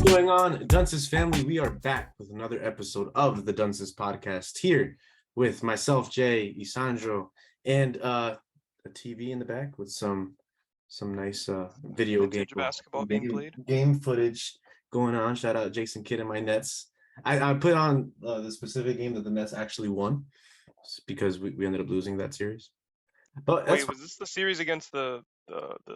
going on, Dunce's family? We are back with another episode of the Dunce's podcast here with myself, Jay, Isandro, and a TV in the back with some nice video Vintage basketball being played. game footage going on. Shout out Jason Kidd and my Nets. I put on the specific game that the Nets actually won because we ended up losing that series. But Wait, was this the series against the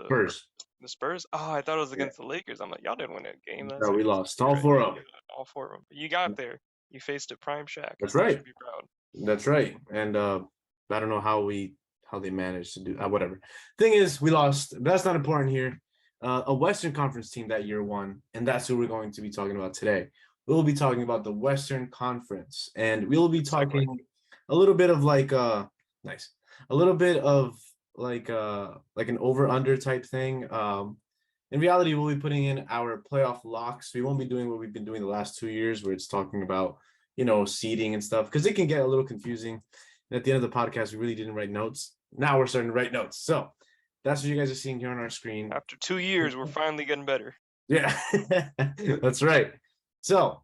Spurs. the Spurs? Oh, I thought it was against the Lakers. I'm like, y'all didn't win a game. No, we lost all four of them. All four of them. But you got there. You faced a prime Shaq. That's right. You should be proud. That's right. And I don't know how they managed to do whatever. Thing is, we lost. But that's not important here. A Western Conference team that year won, and that's who we're going to be talking about today. We'll be talking about the Western Conference, and we'll be talking a little bit of a little bit of like an over-under type thing. In reality, we'll be putting in our playoff locks. We won't be doing what we've been doing the last 2 years, where it's talking about, seeding and stuff, because it can get a little confusing. And at the end of the podcast, we really didn't write notes. Now we're starting to write notes. So that's what you guys are seeing here on our screen. After 2 years, we're finally getting better. Yeah, that's right. So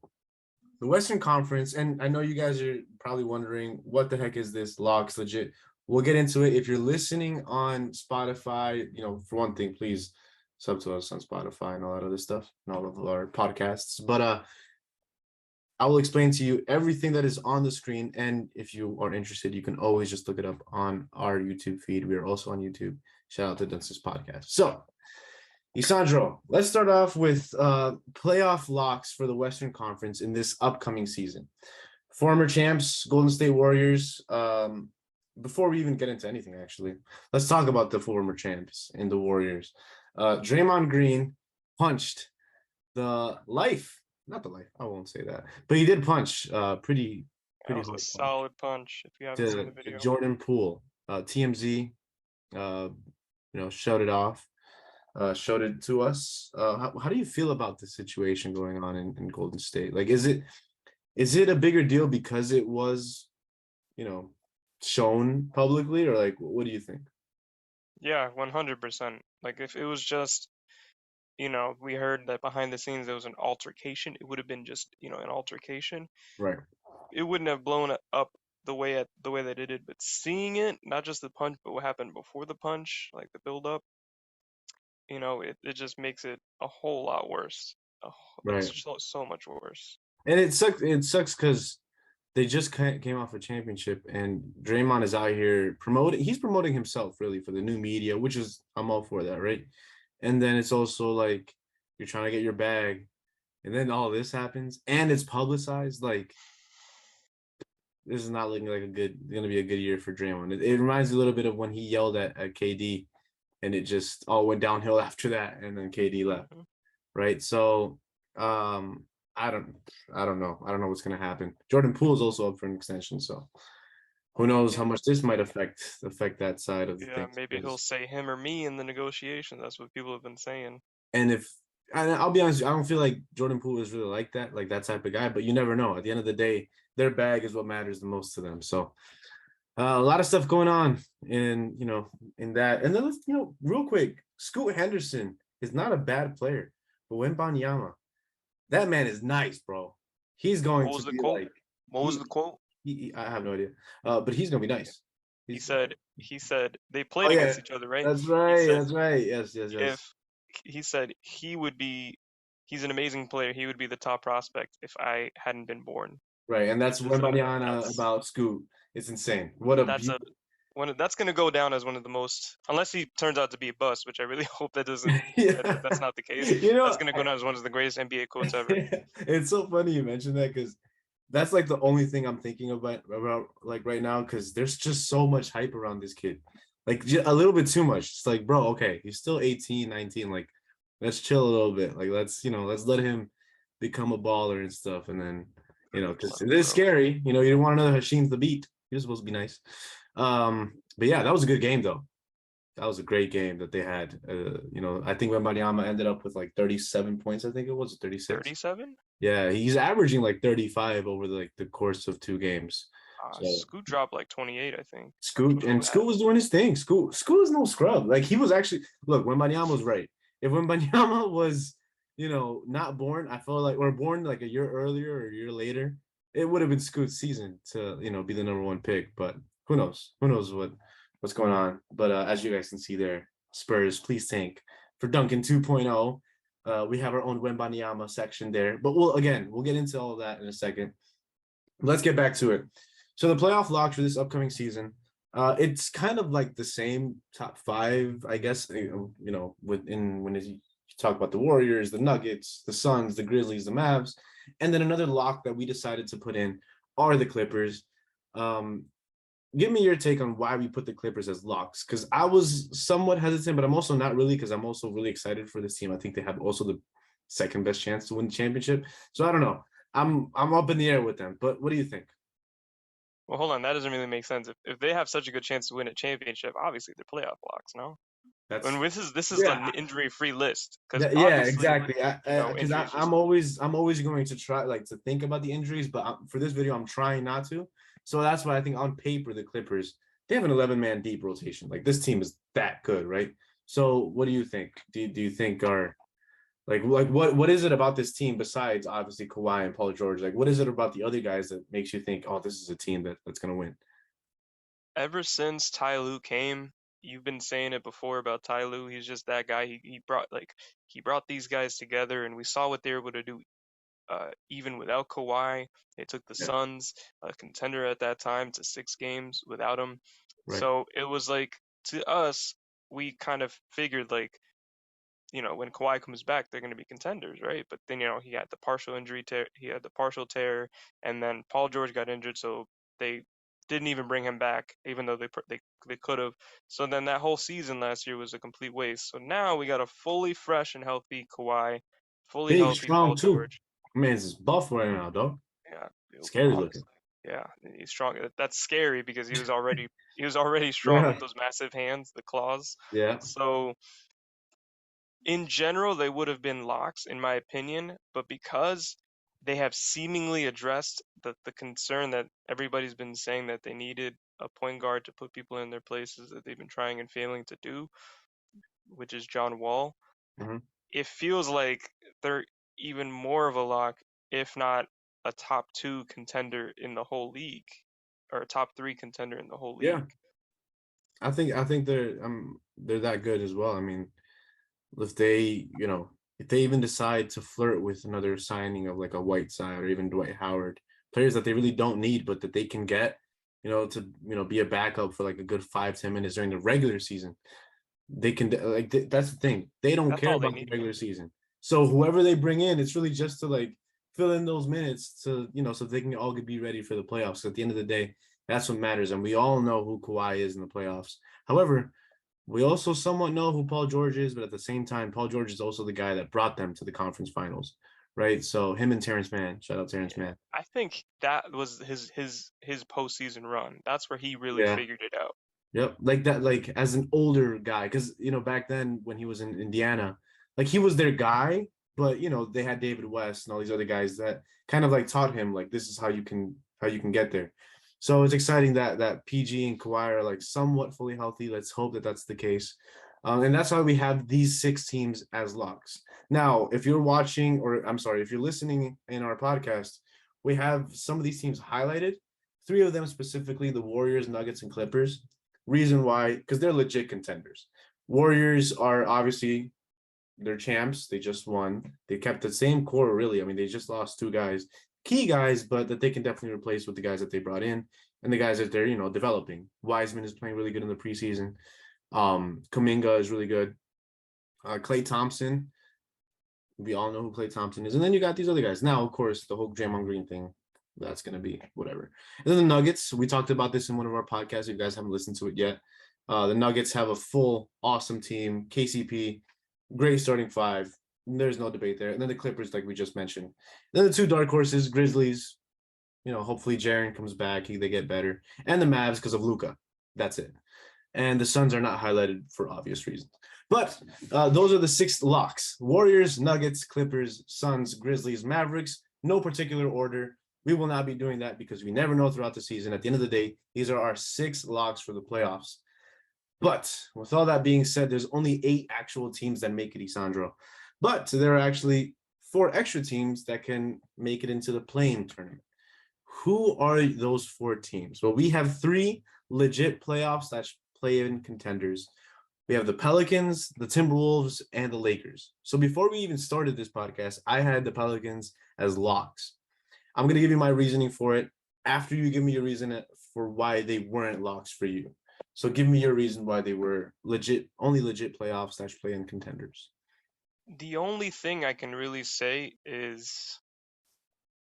the Western Conference, and I know you guys are probably wondering, what the heck is this? Locks, legit. We'll get into it. If you're listening on Spotify, for one thing, please sub to us on Spotify and all that other stuff and all of our podcasts. But I will explain to you everything that is on the screen. And if you are interested, you can always just look it up on our YouTube feed. We are also on YouTube. Shout out to Dunce's podcast. So, Isandro, let's start off with playoff locks for the Western Conference in this upcoming season. Former champs, Golden State Warriors. Before we even get into anything, actually, let's talk about the former champs in the Warriors. Draymond Green punched not the life, I won't say that, but he did punch pretty That was a solid punch. If you haven't seen the video, Jordan Poole, TMZ, showed it off, showed it to us. How do you feel about the situation going on in Golden State? Like, is it a bigger deal because it was, shown publicly, or like, what do you think? Yeah, 100%. Like, if it was just, we heard that behind the scenes there was an altercation, it would have been just, an altercation. Right. It wouldn't have blown up the way that it did. But seeing it, not just the punch, but what happened before the punch, like the build up, it just makes it a whole lot worse. Right. It's so much worse. And it sucks because they just came off a championship, and Draymond is out here he's promoting himself really for the new media, which is, I'm all for that, right? And then it's also like, you're trying to get your bag, and then all this happens, and it's publicized. Like, this is not looking like going to be a good year for Draymond. It reminds me a little bit of when he yelled at KD, and it just all went downhill after that, and then KD left, right? So, I don't know. I don't know what's going to happen. Jordan Poole is also up for an extension, so who knows how much this might affect that side of the thing. Maybe he'll say him or me in the negotiation. That's what people have been saying. And I'll be honest, I don't feel like Jordan Poole is really like that type of guy, but you never know. At the end of the day, their bag is what matters the most to them. So a lot of stuff going on in that. And then let's, real quick, Scoot Henderson is not a bad player, but Wembanyama, that man is nice, bro. He's going to be like. What was the quote? I have no idea. But he's gonna be nice. He said they played against each other, right? That's right. That's right. Yes. If he said he's an amazing player, he would be the top prospect if I hadn't been born. Right, and that's Wembanyama about Scoot. It's insane. That's going to go down as one of the most, unless he turns out to be a bust, which I really hope that doesn't. That's not the case. That's going to go down as one of the greatest NBA quotes ever. It's so funny you mentioned that, because that's like the only thing I'm thinking about like right now, because there's just so much hype around this kid, like a little bit too much. It's like, bro, okay, he's still 18, 19. Like, let's chill a little bit. Like, let's let him become a baller and stuff, and then because it is scary. You don't want another Hasheem Thabeet. You're supposed to be nice. But yeah, that was a good game though. That was a great game that they had. I think Wembanyama ended up with like 37 points. I think it was 36. 37? Yeah, he's averaging like 35 over the course of 2 games. Scoot dropped like 28, I think. Scoot was doing his thing. Scoot is no scrub. Like, he was actually, look, Wembanyama was right. If Wembanyama was, not born, I feel like, or born like a year earlier or a year later, it would have been Scoot's season to, be the number one pick. But who knows? Who knows what's going on? But as you guys can see there, Spurs, please tank for Duncan 2.0. We have our own Wembanyama section there. But we'll get into all of that in a second. Let's get back to it. So the playoff locks for this upcoming season, it's kind of like the same top five, I guess. When you talk about the Warriors, the Nuggets, the Suns, the Grizzlies, the Mavs, and then another lock that we decided to put in are the Clippers. Give me your take on why we put the Clippers as locks, because I was somewhat hesitant, but I'm also not really, because I'm also really excited for this team. I think they have also the second best chance to win the championship. So I don't know. I'm up in the air with them, but what do you think? Well, hold on, that doesn't really make sense. If they have such a good chance to win a championship, obviously they're playoff blocks, no? And That's this is the yeah, injury-free list because yeah, obviously, exactly. Because injuries just I'm always going to try like to think about the injuries, but for this video I'm trying not to. So that's why I think on paper the Clippers, they have an 11-man deep rotation. Like this team is that good, right? So what do you think? Do you think are like what is it about this team besides obviously Kawhi and Paul George? Like what is it about the other guys that makes you think, oh, this is a team that's gonna win? ever since Ty Lue came, you've been saying it before about Ty Lue. He's just that guy. He brought these guys together, and we saw what they were able to do. Even without Kawhi, they took the Yeah, Suns, a contender at that time, to 6 games without him. right, So it was like to us, we kind of figured like when Kawhi comes back, they're going to be contenders, right? But then, he had the partial injury tear, he had the partial tear, and then Paul George got injured, so they didn't even bring him back, even though they could have. So then that whole season last year was a complete waste. So now we got a fully fresh and healthy Kawhi, fully big, healthy strong Paul too. George. Man's buff right now, dog. Yeah, Scary looking. honestly, yeah, he's strong. That's scary because he was already strong with Yeah, those massive hands, the claws. yeah. So in general, they would have been locks, in my opinion, but because they have seemingly addressed the concern that everybody's been saying that they needed a point guard to put people in their places that they've been trying and failing to do, which is John Wall, Mhm. it feels like they're even more of a lock, if not a top two contender in the whole league, or a top three contender in the whole Yeah, league. I think they're that good as well. I mean, if they, if they even decide to flirt with another signing of like a Whiteside or even Dwight Howard, players that they really don't need, but that they can get, to be a backup for like a good 5-10 minutes during the regular season. They can like that's the thing. They don't That's care all they about the need. regular season. So whoever they bring in, it's really just to like fill in those minutes to, so they can all be ready for the playoffs. At the end of the day, that's what matters. And we all know who Kawhi is in the playoffs. However, we also somewhat know who Paul George is, but at the same time, Paul George is also the guy that brought them to the conference finals, right? So him and Terrence Mann, shout out Terrence Yeah, Mann. I think that was his postseason run. That's where he really Yeah. figured it out. Yep, like that, like as an older guy, because back then when he was in Indiana, like he was their guy, but they had David West and all these other guys that kind of like taught him like this is how you can get there. So it's exciting that PG and Kawhi are like somewhat fully healthy. Let's hope that that's the case, and that's why we have these 6 teams as locks. Now, if you're watching, or I'm sorry, if you're listening in our podcast, we have some of these teams highlighted. 3 of them specifically: the Warriors, Nuggets, and Clippers. Reason why, because they're legit contenders. Warriors are obviously they're champs. They just won. They kept the same core, really. I mean, they just lost 2 guys, key guys, but that they can definitely replace with the guys that they brought in and the guys that they're developing. Wiseman is playing really good in the preseason. Kuminga is really good. Klay Thompson, we all know who Klay Thompson is. And then you got these other guys. Now, of course, the whole Draymond Green thing, that's going to be whatever. And then the Nuggets, we talked about this in one of our podcasts. If you guys haven't listened to it yet, the Nuggets have a full, awesome team. KCP, great starting 5. There's no debate there. And then the Clippers, like we just mentioned. And then the 2 dark horses, Grizzlies, hopefully Jaren comes back. They get better. And the Mavs because of Luka. That's it. And the Suns are not highlighted for obvious reasons. But those are the 6 locks: Warriors, Nuggets, Clippers, Suns, Grizzlies, Mavericks. No particular order. We will not be doing that because we never know throughout the season. At the end of the day, these are our 6 locks for the playoffs. But with all that being said, there's only 8 actual teams that make it, Isandro. But there are actually four extra teams that can make it into the play-in tournament. Who are those four teams? Well, we have three legit playoffs slash play-in contenders. We have the Pelicans, the Timberwolves, and the Lakers. So before we even started this podcast, I had the Pelicans as locks. I'm going to give you my reasoning for it after you give me your reason for why they weren't locks for you. So give me your reason why they were legit, only legit playoff slash play-in contenders. The only thing I can really say is,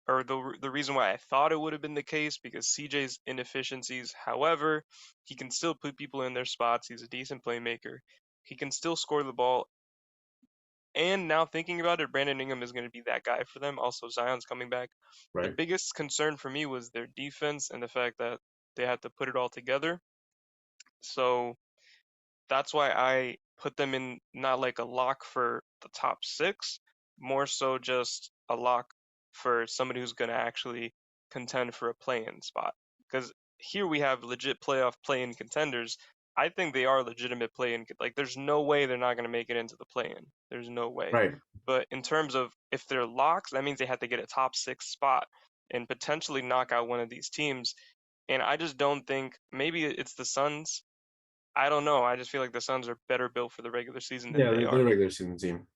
or the reason why I thought it would have been the case, because CJ's inefficiencies. However, he can still put people in their spots. He's a decent playmaker. He can still score the ball. And now thinking about it, Brandon Ingram is going to be that guy for them. Also, Zion's coming back. The Right. biggest concern for me was their defense and the fact that they had to put it all together. So that's why I put them in not like a lock for the top six, more so just a lock for somebody who's going to actually contend for a play-in spot. Because here we have legit playoff play-in contenders. I think they are legitimate play-in. Like, there's no way they're not going to make it into the play-in. There's no way. Right. But in terms of if they're locks, that means they have to get a top six spot and potentially knock out one of these teams. And I just don't think maybe it's the Suns. I don't know. I just feel like the Suns are better built for the regular season than Yeah, they they're are. a regular season team.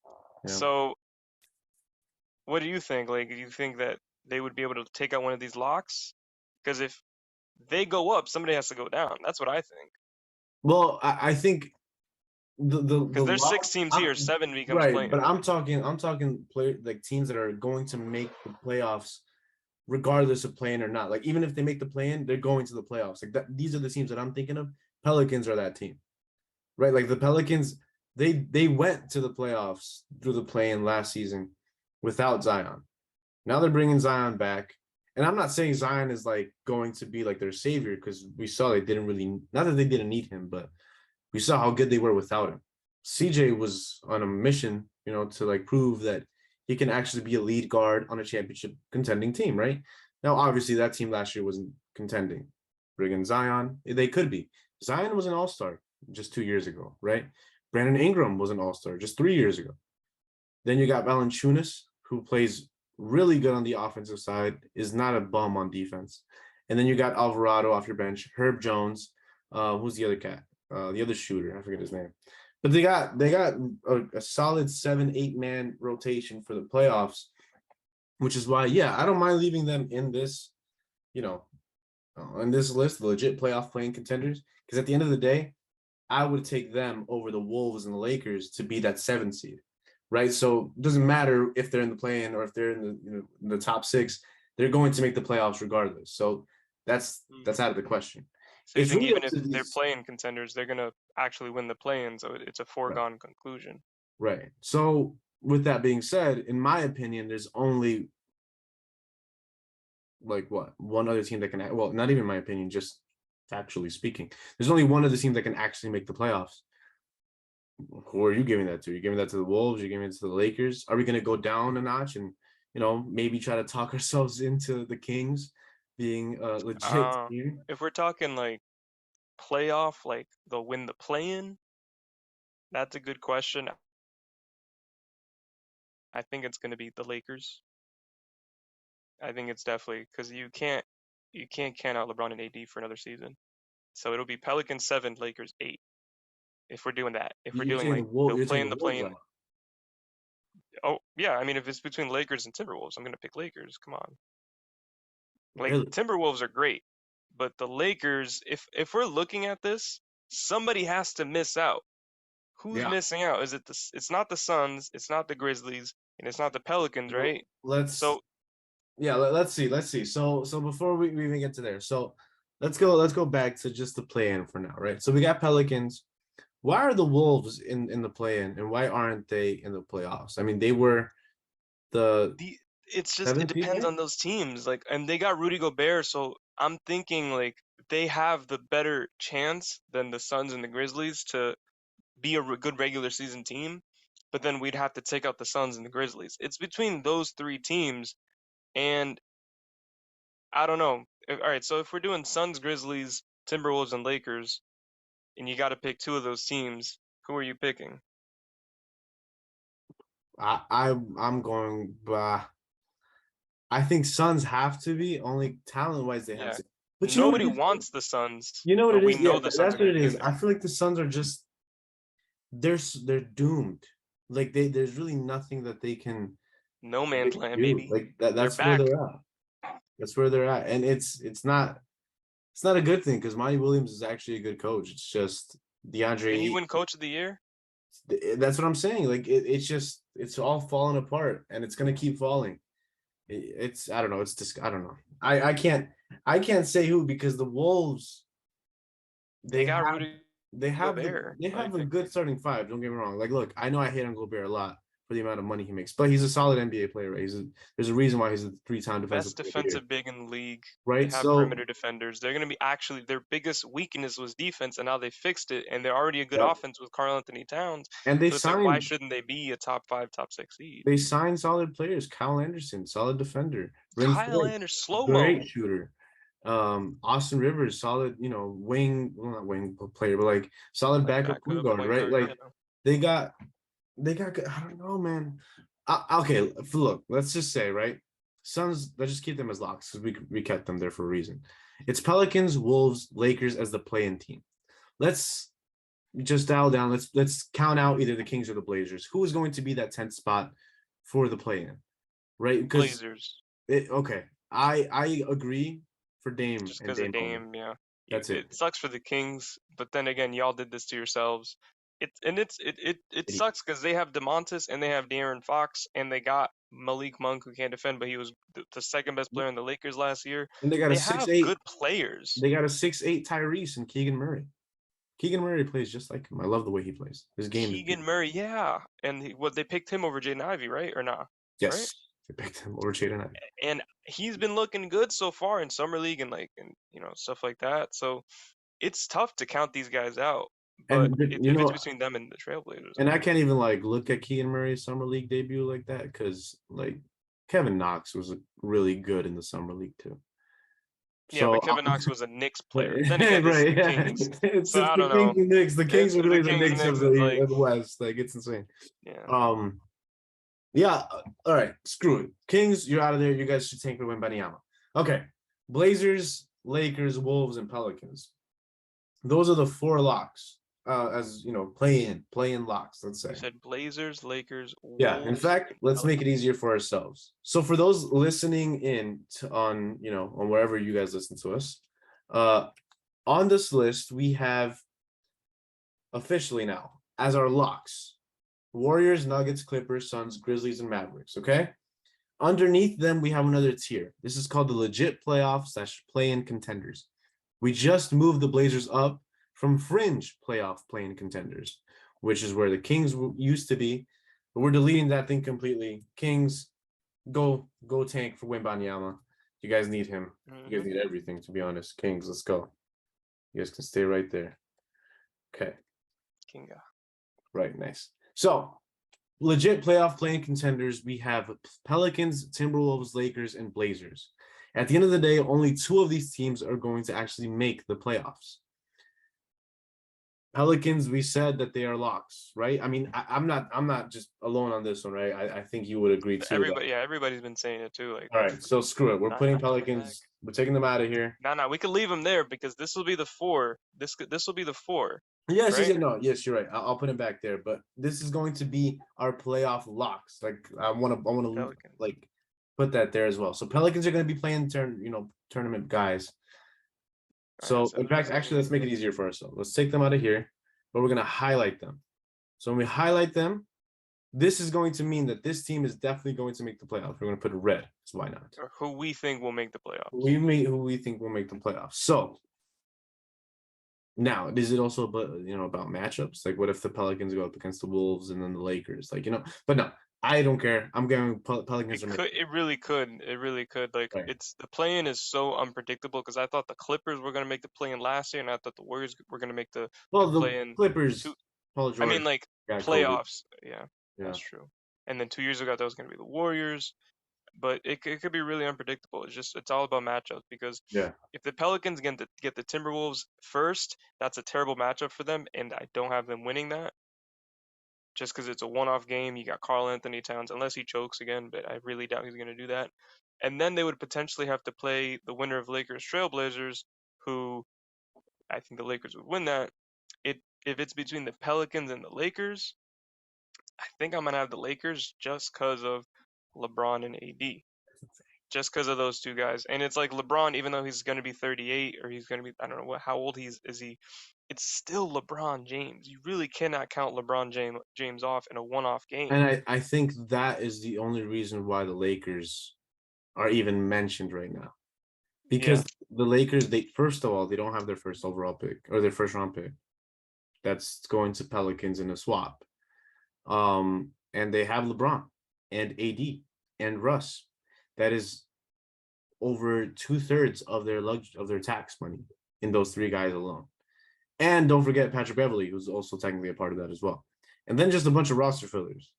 Yeah. So, what do you think? Like, do you think that they would be able to take out one of these locks? Because if they go up, somebody has to go down. That's what I think. Well, I think the Because there's lock. six teams here, I'm seven becomes right, but playing. I'm talking player like teams that are going to make the playoffs regardless of playing or not. Like even if they make the play in, they're going to the playoffs. Like that, these are the teams that I'm thinking of. Pelicans are that team, right? Like the Pelicans, they went to the playoffs through the play in last season without Zion. Now they're bringing Zion back. And I'm not saying Zion is like going to be like their savior because we saw they didn't really, not that they didn't need him, but we saw how good they were without him. CJ was on a mission, to like prove that he can actually be a lead guard on a championship contending team, right? Now, obviously, that team last year wasn't contending. Bring Zion, they could be. Zion was an all star just 2 years ago, right? Brandon Ingram was an all star just 3 years ago. Then you got Valanciunas, who plays really good on the offensive side, is not a bum on defense. And then you got Alvarado off your bench, Herb Jones. Who's the other cat? The other shooter, I forget his name. But they got a solid 7-8 man rotation for the playoffs, which is why, yeah, I don't mind leaving them in this, you know, on this list, the legit playoff playing contenders. Because at the end of the day, I would take them over the Wolves and the Lakers to be that 7 seed, right? So it doesn't matter if they're in the play-in or if they're in the in the top six, they're going to make the playoffs regardless. So that's Mm. that's out of the question. So you It's think really even up if to they're these, playing contenders, they're gonna actually win the play-in, so it's a right? foregone conclusion. Right. So with that being said, in my opinion, there's only like what one other team that can. Well, not even my opinion, just factually speaking, there's only one other team that can actually make the playoffs. Who are you giving that to? You giving that to the Wolves? You giving it to the Lakers? Are we going to go down a notch and maybe try to talk ourselves into the Kings being a legit Uh, team? if we're talking like playoff, like they'll win the play-in, that's a good question. I think it's gonna be the Lakers. I think it's definitely because you can't count out LeBron and AD for another season. So it'll be Pelicans 7, Lakers 8. If we're doing that, if we're You're doing saying the like Wolves? they'll You're play saying in the the Wolves play-in. are? Oh yeah, I mean if it's between Lakers and Timberwolves, I'm gonna pick Lakers. Come on, like Really? Timberwolves are great, but the Lakers, if we're looking at this, somebody has to miss out. Who's Yeah. missing out? Is it the? It's not the Suns, it's not the Grizzlies, and it's not the Pelicans, Well, right? let's So yeah. Let's see. Let's see. So before we even get to there, so let's go back to just the play-in for now, right? So we got Pelicans. Why are the Wolves in the play-in, and why aren't they in the playoffs? I mean, they were the the it's just it seventh seed, depends right? on those teams. Like, and they got Rudy Gobert, so I'm thinking like they have the better chance than the Suns and the Grizzlies to be a good regular season team. But then we'd have to take out the Suns and the Grizzlies. It's between those three teams, and I don't know. All right, so if we're doing Suns, Grizzlies, Timberwolves, and Lakers, and you got to pick two of those teams, who are you picking? I'm going. I think Suns have to be only talent wise they have Yeah. to. But you know what Nobody it is? wants the Suns, You know what but it we is? Yeah, know the Suns that's are what gonna it get is. there. I feel like the Suns are just they're doomed. Like there's really nothing that No they man's can land, do. baby. Like that They're that's where back. they're at. That's where they're at. And it's not a good thing because Monty Williams is actually a good coach. It's just Didn't he DeAndre. win Coach of the Year? That's what I'm saying. Like it's just it's all falling apart and it's gonna keep falling. It's I don't know. It's just I don't know. I can't say who because the Wolves They they got have Rudy Gobert. they have Like, a good starting five. Don't get me wrong. Like, look, I know I hate on Gobert a lot for the amount of money he makes, but he's a solid NBA player. Right? There's a reason why he's a 3-time defensive best player of the year. defensive big in the league. They Right. have So perimeter defenders. They're gonna be actually their biggest weakness was defense, and now they fixed it, and they're already a good yep. offense with Karl Anthony Towns. And So it's like, why shouldn't they be a top five, top six seed? they signed solid players. Kyle Anderson, solid defender. Bryn Kyle Forbes, Anderson, slow great mo. shooter. Austin Rivers, solid, wing, well, not wing player, but like solid Like backup point backup guard, point right? guard, yeah. Like they got I don't know, man. Okay, look, let's just say, right? Suns, let's just keep them as locks because we kept them there for a reason. It's Pelicans, Wolves, Lakers as the play-in team. Let's just dial down. Let's count out either the Kings or the Blazers. Who is going to be that 10th spot for the play-in, right? Because Blazers, okay, I agree for Dame just and because of Dame only. Dame, yeah. That's it. It sucks for the Kings, but then again, y'all did this to yourselves. It sucks because they have Demontis and they have De'Aaron Fox and they got Malik Monk who can't defend, but he was the second best player in the Lakers last year. And they got a They six have eight. good players. They got a 6'8" Tyrese and Keegan Murray. Keegan Murray plays just like him. I love the way he plays. His game is Keegan beautiful. Murray, yeah, and what they picked him over Jaden Ivey, right or not? Right? Yes, they picked him over Jaden Ivey. And he's been looking good so far in summer league and like and stuff like that. So it's tough to count these guys out, but And if it's between them and the Trailblazers, I and I mean, can't even like look at Keegan Murray's summer league debut like that because like Kevin Knox was really good in the summer league too. yeah, So but Kevin Knox was a Knicks player. Then again, this is right, the yeah, Kings, it's so it's I the don't Kings know. and Knicks. The Kings are It's the really the Kings and Knicks Knicks. It's like, of the West. Like it's insane. yeah, Um, yeah. All right, screw it. Kings, you're out of there. You guys should tank for Wembanyama. Okay, Blazers, Lakers, Wolves, and Pelicans. Those are the four locks. As you know, play in locks. Let's you say. said Blazers, Lakers, Yeah. In Wolves, fact, and let's make it Pelicans. easier for ourselves. So for those listening in on on wherever you guys listen to us, on this list we have officially now as our locks: Warriors, Nuggets, Clippers, Suns, Grizzlies, and Mavericks. Okay. Underneath them, we have another tier. This is called the legit playoff slash play-in contenders. We just moved the Blazers up from fringe playoff play-in contenders, which is where the Kings used to be. But we're deleting that thing completely. Kings, go tank for Wembanyama. You guys need him. You guys Mm-hmm. need everything, to be honest. Kings, let's go. You guys can stay right there. Okay, Kinga. right, nice. So legit playoff playing contenders, we have Pelicans, Timberwolves, Lakers, and Blazers. At the end of the day, only two of these teams are going to actually make the playoffs. Pelicans, we said that they are locks, right? I mean, I'm not just alone on this one, right? I think you would agree too. That, Everybody, yeah, everybody's been saying it too. Like all right, so screw it. We're not putting coming back. Pelicans. We're taking them out of here. No, we could leave them there because this will be the four. This will be the four, right? No, yes, you're right. I'll put it back there, but this is going to be our playoff locks. Like I want to Pelicans. like put that there as well. So Pelicans are going to be playing tournament guys. All right, So so in who does fact, that actually, mean? let's make it easier for ourselves. Let's take them out of here, but we're going to highlight them. So when we highlight them, this is going to mean that this team is definitely going to make the playoffs. We're going to put it red. So why not? Or who we think will make the playoffs. Who we think will make the playoffs. So now, is it also about matchups? Like, what if the Pelicans go up against the Wolves and then the Lakers? Like, but no, I don't care. I'm going Pelicans It are could. making It really could. It really could. Like right. it's the play-in is so unpredictable because I thought the Clippers were gonna make the play-in last year, and I thought the Warriors were gonna make the Well, the play-in Clippers, two. Paul I mean, George like got COVID. playoffs. Yeah, Yeah, that's true. And then 2 years ago, that was gonna be the Warriors. But it could be really unpredictable. It's all about matchups because yeah. if the Pelicans get the Timberwolves first, that's a terrible matchup for them, and I don't have them winning that. just because it's a one-off game. You got Karl Anthony Towns, unless he chokes again, but I really doubt he's going to do that. And then they would potentially have to play the winner of Lakers Trailblazers, who I think the Lakers would win that. If it's between the Pelicans and the Lakers, I think I'm gonna have the Lakers just because of LeBron and AD. Just because of those two guys. And it's like LeBron, even though he's gonna be 38 or he's gonna be, I don't know how old is he. It's still LeBron James. You really cannot count LeBron James off in a one-off game. And I think that is the only reason why the Lakers are even mentioned right now. Yeah. Because the Lakers, they first of all, they don't have their first overall pick or their first round pick. That's going to Pelicans in a swap. And they have LeBron and AD and Russ. That is over 2/3 of their tax money in those three guys alone. And don't forget Patrick Beverly, who's also technically a part of that as well. And then just a bunch of roster fillers.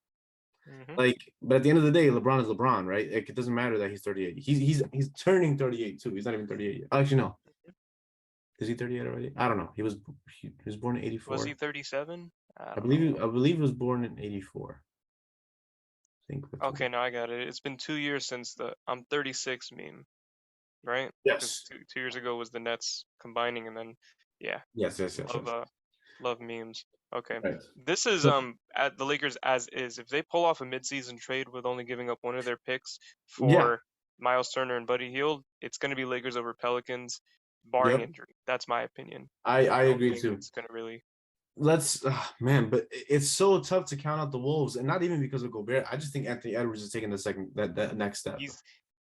Hmm. But at the end of the day, LeBron is LeBron, right? Like, it doesn't matter that he's 38. He's turning 38 too. He's not even 38 yet. Actually, no. Is he 38 already? I don't know. He was born in Was 84. he 37? I I don't know. believe he was born in 84. I think that's what Okay, now I got it. It's been 2 years since the I'm 36 meme, right? Because Yes. two years ago was the Nets combining, and then yeah, love Yes. love memes. Okay. Right. This is So, at the Lakers as is. If they pull off a midseason trade with only giving up one of their picks yeah. for Miles Turner and Buddy Hield, it's going to be Lakers over Pelicans, barring Yep. injury. That's my opinion. I I don't agree think too. it's going to really. Man, but it's so tough to count out the Wolves, and not even because of Gobert. I just think Anthony Edwards is taking that next step. He's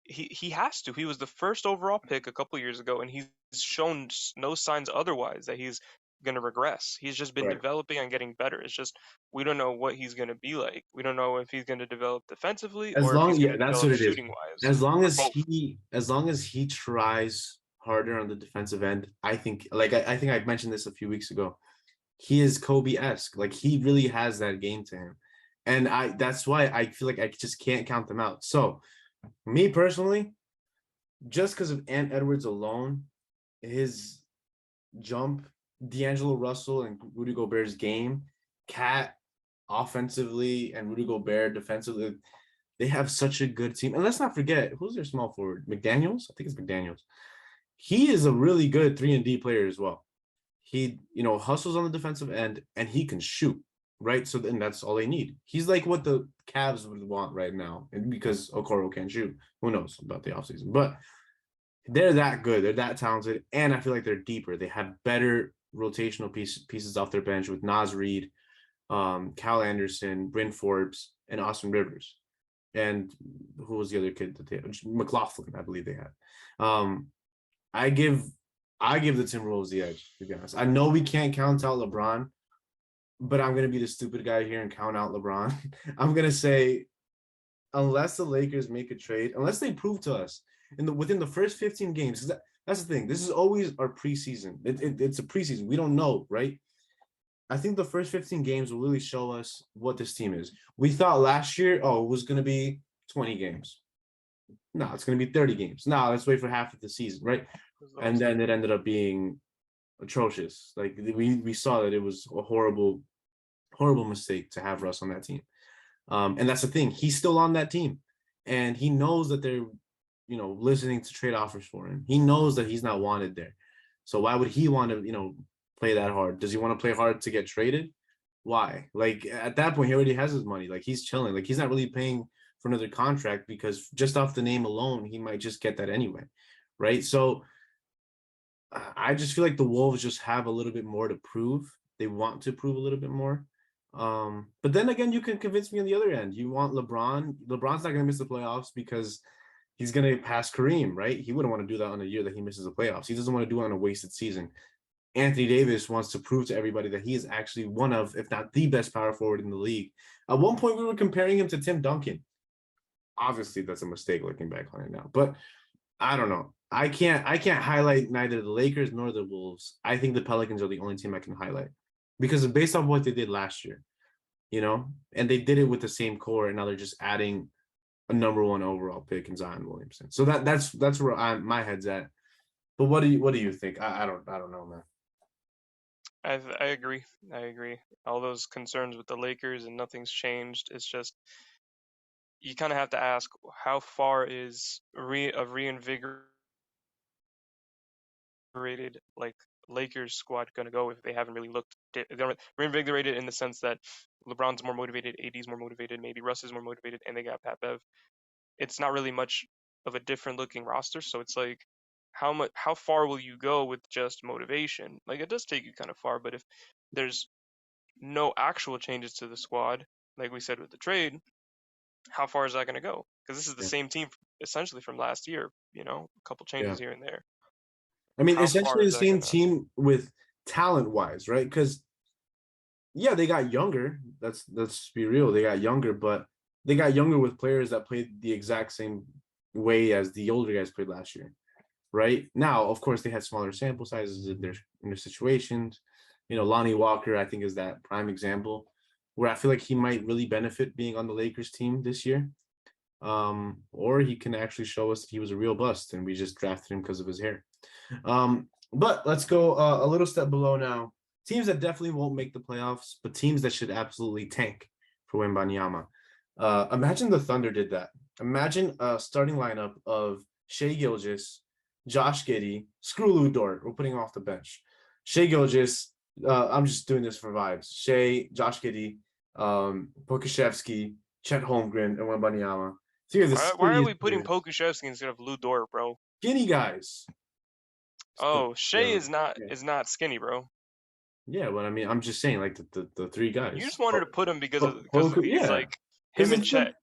he has to. He was the first overall pick a couple years ago, and he's shown no signs otherwise that he's going to regress. He's just been Right. developing and getting better. It's just we don't know what he's going to be like. We don't know if he's going to develop defensively or if he's going Yeah, to that's develop what it is. shooting wise or both. As long as he tries harder on the defensive end, I think I think I mentioned this a few weeks ago. He is Kobe-esque. Like, he really has that game to him. And that's why I feel like I just can't count them out. So, me personally, just because of Ant Edwards alone, his jump, D'Angelo Russell and Rudy Gobert's game, Cat offensively and Rudy Gobert defensively, they have such a good team. And let's not forget, who's their small forward? McDaniels? I think it's McDaniels. He is a really good 3-and-D player as well. He, hustles on the defensive end and he can shoot, right? So then that's all they need. He's like what the Cavs would want right now. And because Okoro can't shoot, who knows about the offseason. But they're that good. They're that talented. And I feel like they're deeper. They have better rotational pieces off their bench with Naz Reid, Cal Anderson, Bryn Forbes, and Austin Rivers. And who was the other kid that they had? McLaughlin, I believe they had. I give the Timberwolves the edge, to be honest. I know we can't count out LeBron, but I'm gonna be the stupid guy here and count out LeBron. I'm gonna say, unless the Lakers make a trade, unless they prove to us within the first 15 games, that's the thing. This is always our preseason. It's a preseason. We don't know, right? I think the first 15 games will really show us what this team is. We thought last year, it was going to be 20 games. No, it's going to be 30 games. No, let's wait for half of the season, right? And then it ended up being atrocious. Like, we saw that it was a horrible mistake to have Russ on that team. And that's the thing. He's still on that team. And he knows that they're, listening to trade offers for him. He knows that he's not wanted there. So why would he want to, play that hard? Does he want to play hard to get traded? Why? Like, at that point, he already has his money. Like, he's chilling. Like, he's not really paying for another contract because just off the name alone, he might just get that anyway. Right. So I just feel like the Wolves just have a little bit more to prove. They want to prove a little bit more. But then again, you can convince me on the other end. You want LeBron. LeBron's not going to miss the playoffs because he's going to pass Kareem, right? He wouldn't want to do that on a year that he misses the playoffs. He doesn't want to do it on a wasted season. Anthony Davis wants to prove to everybody that he is actually one of, if not the best power forward in the league. At one point, we were comparing him to Tim Duncan. Obviously, that's a mistake looking back on it now. But I don't know. I can't highlight neither the Lakers nor the Wolves. I think the Pelicans are the only team I can highlight because based on what they did last year, and they did it with the same core, and now they're just adding a number 1 overall pick in Zion Williamson. So that's where my head's at. But what do you think? I don't know, man. I agree. I agree. All those concerns with the Lakers and nothing's changed. It's just you kind of have to ask how far is a reinvigorated like Lakers squad going to go if they haven't really looked they're reinvigorated in the sense that LeBron's more motivated, AD's more motivated, maybe Russ is more motivated, and they got Pat Bev. It's not really much of a different looking roster, so it's like how far will you go with just motivation? Like it does take you kind of far, but if there's no actual changes to the squad, like we said with the trade, how far is that going to go? Because this is the Yeah. same team essentially from last year, a couple Yeah. changes here and there. I mean, How far essentially the is that same gonna? team with talent wise, right? Because yeah, they got younger. Let's be real. They got younger, but they got younger with players that played the exact same way as the older guys played last year. Right now, of course, they had smaller sample sizes in their situations. Lonnie Walker, I think, is that prime example where I feel like he might really benefit being on the Lakers team this year. Or he can actually show us that he was a real bust and we just drafted him because of his hair. But let's go a little step below now. Teams that definitely won't make the playoffs, but teams that should absolutely tank for Wembanyama. Imagine the Thunder did that. Imagine a starting lineup of Shea Gilgeous, Josh Giddey, screw Lou Dort. We're putting him off the bench. Shea Gilgeous, I'm just doing this for vibes. Shea, Josh Giddey, Pokashevsky, Chet Holmgren, and Wembanyama. So you're the Why are skinniest we putting players. Pokuševski instead of Lou Dort, bro? Skinny guys. Oh, Shea Yeah, is not skinny, bro. yeah, but I mean, I'm just saying, like the three You guys. just wanted to put him because he's Yeah, like because him and it's Chet.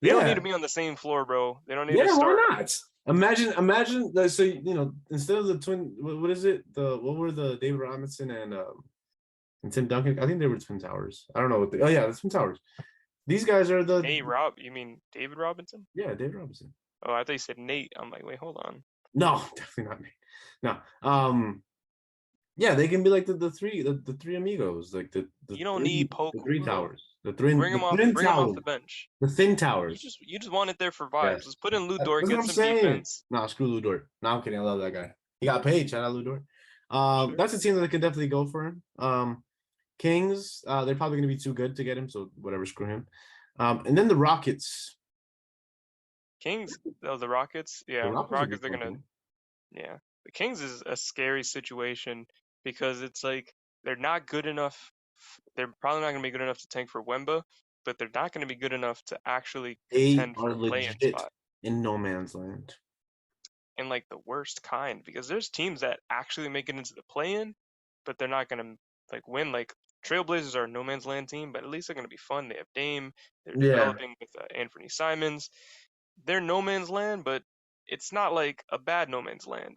the They don't need yeah, to be on the same floor, bro. They don't need to yeah. start. Why not? Imagine that. So instead of the twin, what is it? What were the David Robinson and Tim Duncan? I think they were Twin Towers. I don't know what. Oh yeah, the Twin Towers. These guys are the You mean David Robinson? yeah, David Robinson. Oh, I thought you said Nate. I'm like, wait, hold on. No, definitely not me. No. Yeah, they can be like the three amigos, like You don't need the Poku, three bro. towers, the twin Bring him off the towers, bench. the thin You towers. just you just want it there for vibes. Yes, Let's put in Lou that's Dort, what get I'm some saying. defense. Nah, screw Lou Dort. No, I'm kidding. I love that guy. He got paid. Shout out Lou Dort. Sure. That's a team that could definitely go for him. Kings, they're probably going to be too good to get him, so whatever, screw him. And then the Rockets. Kings, oh, the Rockets. The Yeah, Rockets will be Rockets. They're fun gonna. team. Yeah, the Kings is a scary situation because it's like they're not good enough. They're probably not gonna be good enough to tank for Wemba, but they're not gonna be good enough to actually They contend for are a play-in legit spot. in no man's land. And like the worst kind because there's teams that actually make it into the play-in, but they're not gonna like win. Like Trailblazers are a no man's land team, but at least they're gonna be fun. They have Dame. They're Yeah, developing with Anthony Simons. They're no man's land, but it's not like a bad no man's land.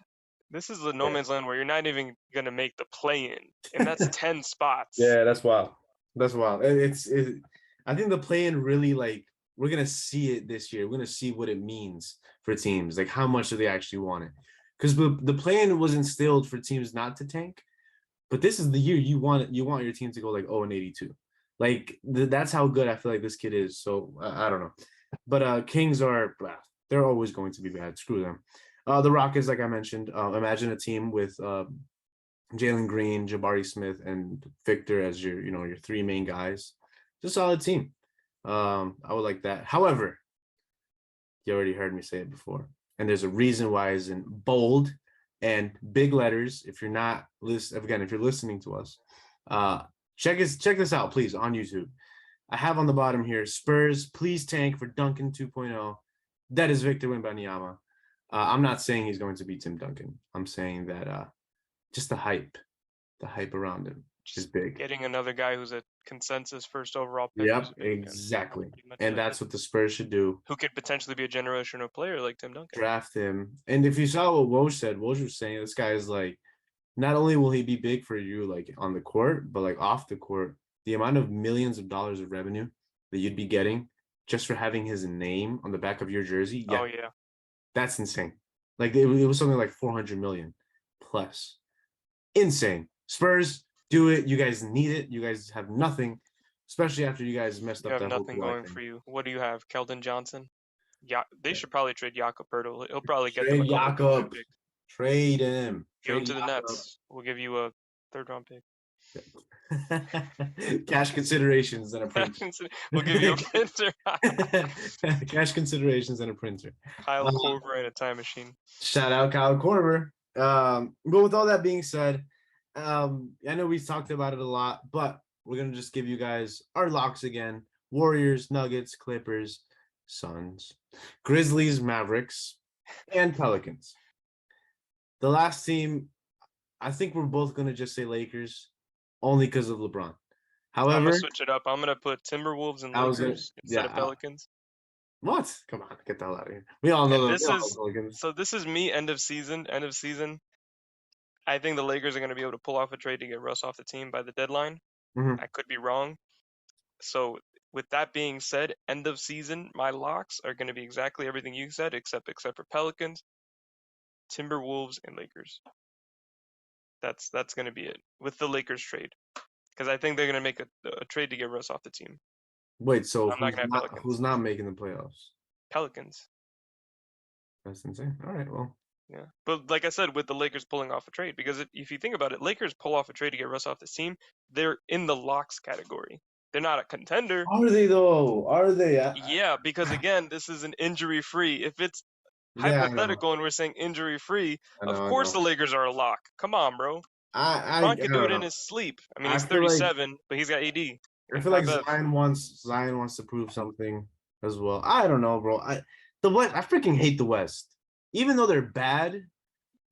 This is the no yeah. man's land where you're not even gonna make the play-in, and that's 10 spots. Yeah, that's wild. That's wild. I think the play-in really like we're gonna see it this year. We're gonna see what it means for teams. Like how much do they actually want it? Because the play-in was instilled for teams not to tank, but this is the year you want your team to go like 0-82. Like that's how good I feel like this kid is. So I don't know. But Kings are they're always going to be bad. Screw them. The Rockets, like I mentioned, imagine a team with Jalen Green, Jabari Smith, and Victor as your three main guys. It's a solid team. I would like that. However, you already heard me say it before, and there's a reason why it's in bold and big letters. If you're not if you're listening to us, check this out, please, on YouTube. I have on the bottom here, Spurs, please tank for Duncan 2.0. That is Victor Wembanyama. I'm not saying he's going to be Tim Duncan. I'm saying that just the hype around him is Just big. getting another guy who's a consensus first overall pick who's Yep, a big man. exactly. Pretty much And like that's what the Spurs should do. who could potentially be a generational player like Tim Duncan. Draft him. And if you saw what Woj said, Woj was saying this guy is like, not only will he be big for you like on the court, but like off the court, the amount of millions of dollars of revenue that you'd be getting just for having his name on the back of your jersey, Oh yeah, yeah. that's insane. Like it was something like 400 million plus. Insane. Spurs, do it. You guys need it. You guys have nothing, especially after you guys messed You up have that whole nothing Kawhi going thing. for you. What do you have? Keldon Johnson? Yeah, they Yeah. should probably trade Jakob Poeltl. He'll probably get them a Trade couple draft Jakob. picks. Trade him. Give him Trade to the Jakob. Nets. We'll give you a third round pick. Cash considerations and a printer. We'll give you a printer. Cash considerations and a printer. Kyle Korver and a time machine. Shout out Kyle Korver. But with all that being said, I know we talked about it a lot, but we're gonna just give you guys our locks again: Warriors, Nuggets, Clippers, Suns, Grizzlies, Mavericks, and Pelicans. The last team, I think we're both gonna just say Lakers, only because of LeBron. I'm gonna However, switch it up. I'm gonna put Timberwolves and I was Lakers instead of Pelicans. what? Come on, get the hell out of here. We all know And the Pelicans. this is me end of season. End of season. I think the Lakers are gonna be able to pull off a trade to get Russ off the team by the deadline. Mhm. I could be wrong. So with that being said, end of season, my locks are gonna be exactly everything you said, except for Pelicans, Timberwolves, and Lakers. That's gonna be it with the Lakers trade, because I think they're gonna make a trade to get Russ off the team. Wait, so I'm not gonna have Pelicans. who's not making the playoffs? Pelicans. That's insane. All right, well. Yeah, but like I said, with the Lakers pulling off a trade, because if you think about it, Lakers pull off a trade to get Russ off the team, they're in the locks category. They're not a contender. Are they though? Are they? Yeah, because again, this is an injury-free. If it's Yeah, hypothetical and we're saying injury-free, I of know, course the Lakers are a lock. Come on, bro. LeBron can do don't it in know. his sleep. I mean, I he's feel like 37, but he's got AD. I And feel like 5F. Zion wants to prove something as well. I don't know, bro. The West. I freaking hate the West. Even though they're bad,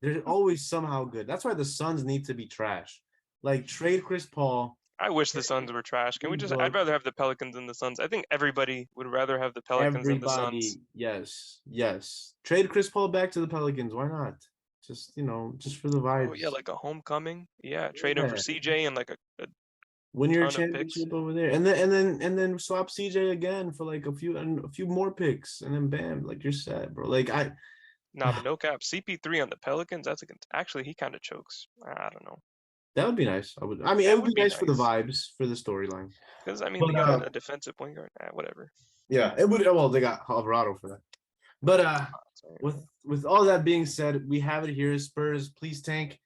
they're always somehow good. That's why the Suns need to be trash. Like trade Chris Paul. I wish the Suns were trash. Can we just? I'd Book. rather have the Pelicans than the Suns. I think everybody would rather have the Pelicans than the Suns. Everybody, yes. Trade Chris Paul back to the Pelicans. Why not? Just just for the Oh yeah, vibes. like a homecoming. Yeah, trade him for Yeah. CJ and like a Win your ton of picks. championship over there, and then swap CJ again for like a few more picks, and then bam, like you're set, bro. Like Nah, but no cap. CP3 on the Pelicans. Actually he kind of chokes. I don't know. that would be nice. I mean, it would be nice for the vibes for the storyline. Because I mean, But they got a defensive point guard. Whatever. yeah, it would. Well, they got Alvarado for that. But with all that being said, we have it here. Spurs, please tank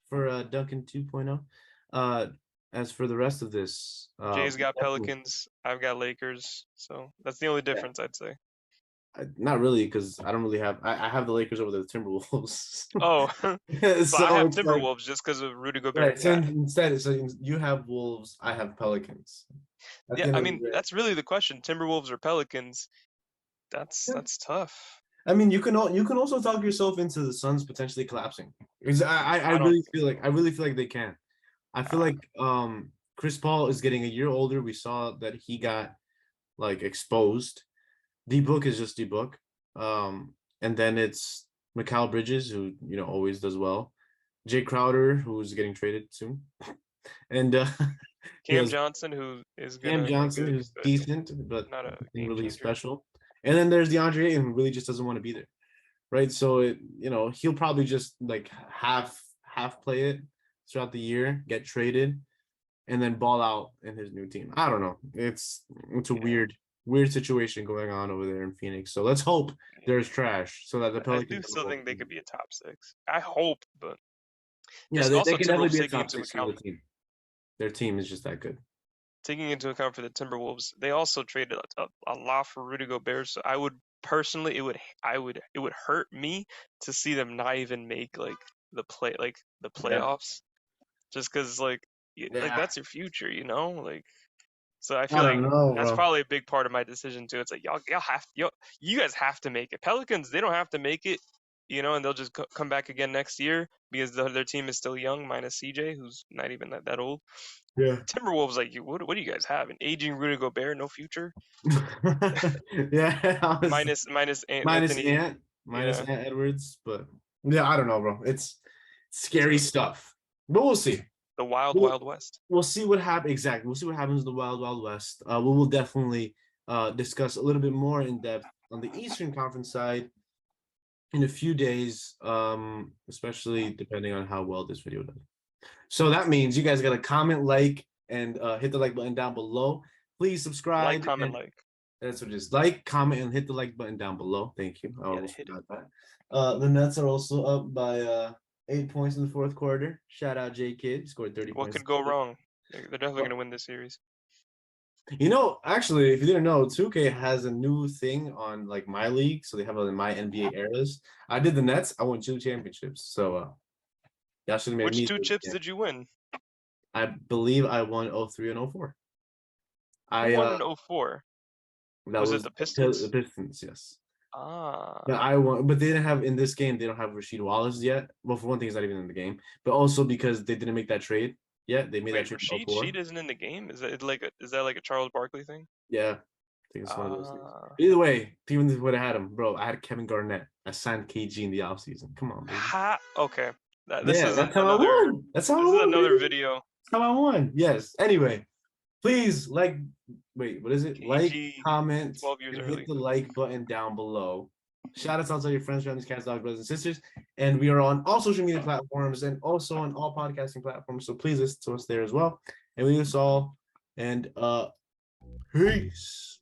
for Duncan 2.0. As for the rest of this, Jay's got Pelicans. I've got Lakers. So that's the only difference, I'd say. Not really, because I don't really have. I have the Lakers over the Timberwolves. Oh, so I have Timberwolves just because of Rudy Gobert. Right. So instead, you have Wolves. I have Pelicans. Yeah, I mean that's really the question: Timberwolves or Pelicans? That's tough. I mean, you can also talk yourself into the Suns potentially collapsing. Because I really feel like they can. I feel like Chris Paul is getting a year older. We saw that he got like exposed. D-Book is just D-Book. And then it's Mikal Bridges, who always does well. Jay Crowder, who's getting traded soon. And Cam Johnson, who is who's decent, but not a really special. And then there's DeAndre Ayton, who really just doesn't want to be there, right? So he'll probably just like half play it throughout the year, get traded, and then ball out in his new team. I don't know. It's a weird situation going on over there in Phoenix. So let's hope there's trash so that the Pelicans. I do still think they could be a top 6. I hope, but yeah, they can definitely be a top 6 for the team. Their team is just that good. Taking into account for the Timberwolves, they also traded a lot for Rudy Gobert. So I would personally, it would hurt me to see them not even make like the playoffs, just because like that's your future, like. So I feel that's probably a big part of my decision too. It's like you guys have to make it. Pelicans, they don't have to make it, and they'll just come back again next year because their team is still young, minus CJ, who's not even that old. Yeah. Timberwolves, like, what do you guys have? An aging Rudy Gobert, no future. Yeah. Minus Anthony, Ant Edwards, but yeah, I don't know, bro. It's scary stuff, but we'll see. The Wild West. We'll see what happens. Exactly. We'll see what happens in the Wild West. We will definitely discuss a little bit more in depth on the Eastern Conference side in a few days, especially depending on how well this video does. So that means you guys got to comment, like, and hit the like button down below. Please subscribe. Like, comment, like. That's what it is. Like, comment, and hit the like button down below. Thank you. I almost forgot that. The Nets are also up by 8 points in the fourth quarter. Shout out J Kidd. He scored 30 points. What could go wrong? They're definitely gonna win this series. You know, actually, if you didn't know, 2K has a new thing on like my league, so they have a my NBA eras. I did the Nets. I won 2 championships, so y'all should have made Which me. two chips did you win? I believe I won 03 and 04. Who I won in 04? that Was it was the the Pistons? Pistons, yes. Ah, But I won, but they didn't have in this game. They don't have Rasheed Wallace yet. Well, for one thing, he's not even in the game, but also because they didn't make that trade yet. They made that wait, trade in Rashid 04. Sheet isn't in the game? Is that like a Charles Barkley thing? Yeah, I think it's one of those things. Ah, Either way, even if I would have had him, bro, I had Kevin Garnett. I signed KG in the offseason. Come on, baby. okay. This Yeah, is that's how I another. won. That's how I This is won, another baby. video. That's how I won. Yes. Anyway, please wait, what is it? Like, KG, comment, 12 years and hit early. the like button down below. Shout out to all your friends, families, cats, dogs, brothers, and sisters. And we are on all social media platforms and also on all podcasting platforms. So please listen to us there as well. And we us all. And peace.